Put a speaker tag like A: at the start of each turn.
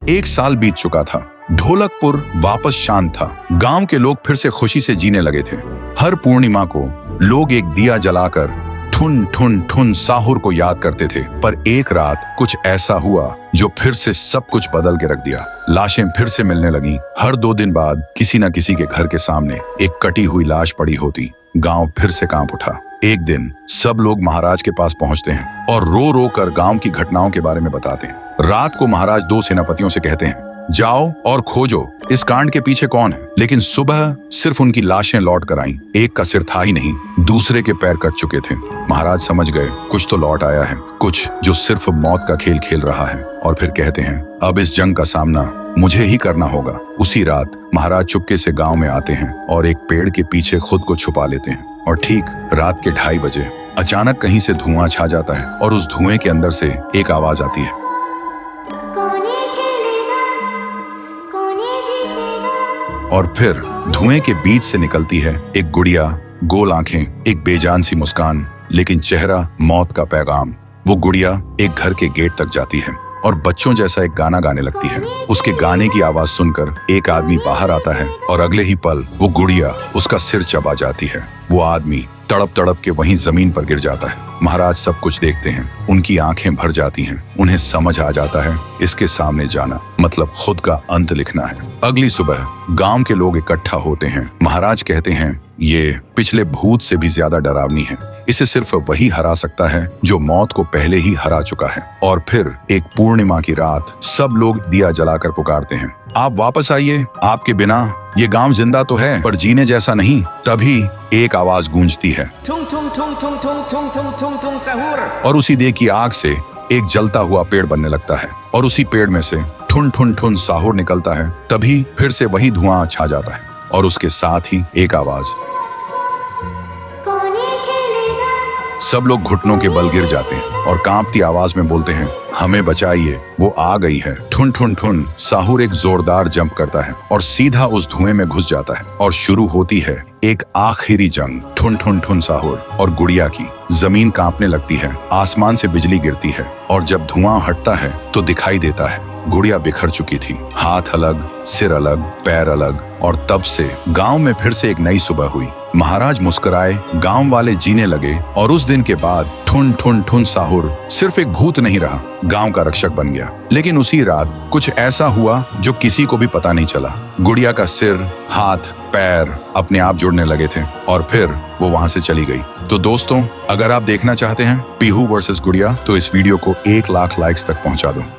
A: 1 साल बीत चुका था। ढोलकपुर वापस शांत था। गांव के लोग फिर से खुशी से जीने लगे थे। हर पूर्णिमा को लोग एक दिया जलाकर ठुन ठुन ठुन साहुर को याद करते थे। पर एक रात कुछ ऐसा हुआ जो फिर से सब कुछ बदल के रख दिया। लाशें फिर से मिलने लगी। हर 2 दिन बाद किसी न किसी के घर के सामने एक कटी हुई लाश पड़ी होती। गांव फिर से कांप उठा। एक दिन सब लोग महाराज के पास पहुंचते हैं और रो रो कर गांव की घटनाओं के बारे में बताते हैं। रात को महाराज 2 सेनापतियों से कहते हैं, जाओ और खोजो इस कांड के पीछे कौन है। लेकिन सुबह सिर्फ उनकी लाशें लौट कर आईं। एक का सिर था ही नहीं, दूसरे के पैर कट चुके थे। महाराज समझ गए कुछ तो लौट आया है, कुछ जो सिर्फ मौत का खेल खेल रहा है। और फिर कहते हैं, अब इस जंग का सामना मुझे ही करना होगा। उसी रात महाराज चुपके से गांव में आते हैं और एक पेड़ के पीछे खुद को छुपा लेते हैं। और ठीक रात के 2:30 बजे अचानक कहीं से धुआं छा जाता है और उस धुएं के अंदर से एक आवाज आती है, और फिर धुएं के बीच से निकलती है एक गुड़िया, गोल आंखें, एक बेजान सी मुस्कान, लेकिन चेहरा मौत का पैगाम। वो गुड़िया एक घर के गेट तक जाती है और बच्चों जैसा एक गाना गाने लगती है। उसके गाने की आवाज सुनकर एक आदमी बाहर आता है और अगले ही पल वो गुड़िया उसका सिर चबा जाती है। वो आदमी तड़प तड़प के वहीं जमीन पर गिर जाता है। महाराज सब कुछ देखते हैं। उनकी आंखें भर जाती हैं। उन्हें समझ आ जाता है इसके सामने जाना मतलब खुद का अंत लिखना है। अगली सुबह गांव के लोग इकट्ठा होते हैं। महाराज कहते हैं, ये पिछले भूत से भी ज्यादा डरावनी है। इसे सिर्फ वही हरा सकता है जो मौत को पहले ही हरा चुका है। और फिर एक पूर्णिमा की रात सब लोग दिया जलाकर पुकारते हैं, आप वापस आइए, आपके बिना ये गांव जिंदा तो है पर जीने जैसा नहीं। तभी एक आवाज गूंजती है और उसी देह की आग से एक जलता हुआ पेड़ बनने लगता है और उसी पेड़ में से ठुन ठुन ठुन साहुर निकलता है। तभी फिर से वही धुआं छा जाता है और उसके साथ ही एक आवाज। सब लोग घुटनों के बल गिर जाते हैं और कांपती आवाज में बोलते हैं, हमें बचाइए, वो आ गई है। ठुन ठुन ठुन साहुर एक जोरदार जंप करता है और सीधा उस धुएं में घुस जाता है और शुरू होती है एक आखिरी जंग। ठुन ठुन ठुन साहुर और गुड़िया की। जमीन कांपने लगती है, आसमान से बिजली गिरती है और जब धुआं हटता है तो दिखाई देता है गुड़िया बिखर चुकी थी। हाथ अलग, सिर अलग, पैर अलग। और तब से गांव में फिर से एक नई सुबह हुई। महाराज मुस्कुराए, गांव वाले जीने लगे और उस दिन के बाद ठुन ठुन ठुन साहुर सिर्फ एक भूत नहीं रहा, गांव का रक्षक बन गया। लेकिन उसी रात कुछ ऐसा हुआ जो किसी को भी पता नहीं चला। गुड़िया का सिर, हाथ, पैर अपने आप जुड़ने लगे थे और फिर वो वहां से चली गई। तो दोस्तों, अगर आप देखना चाहते हैं पीहू वर्सेस गुड़िया तो इस वीडियो को 1 लाख लाइक्स तक पहुंचा दो।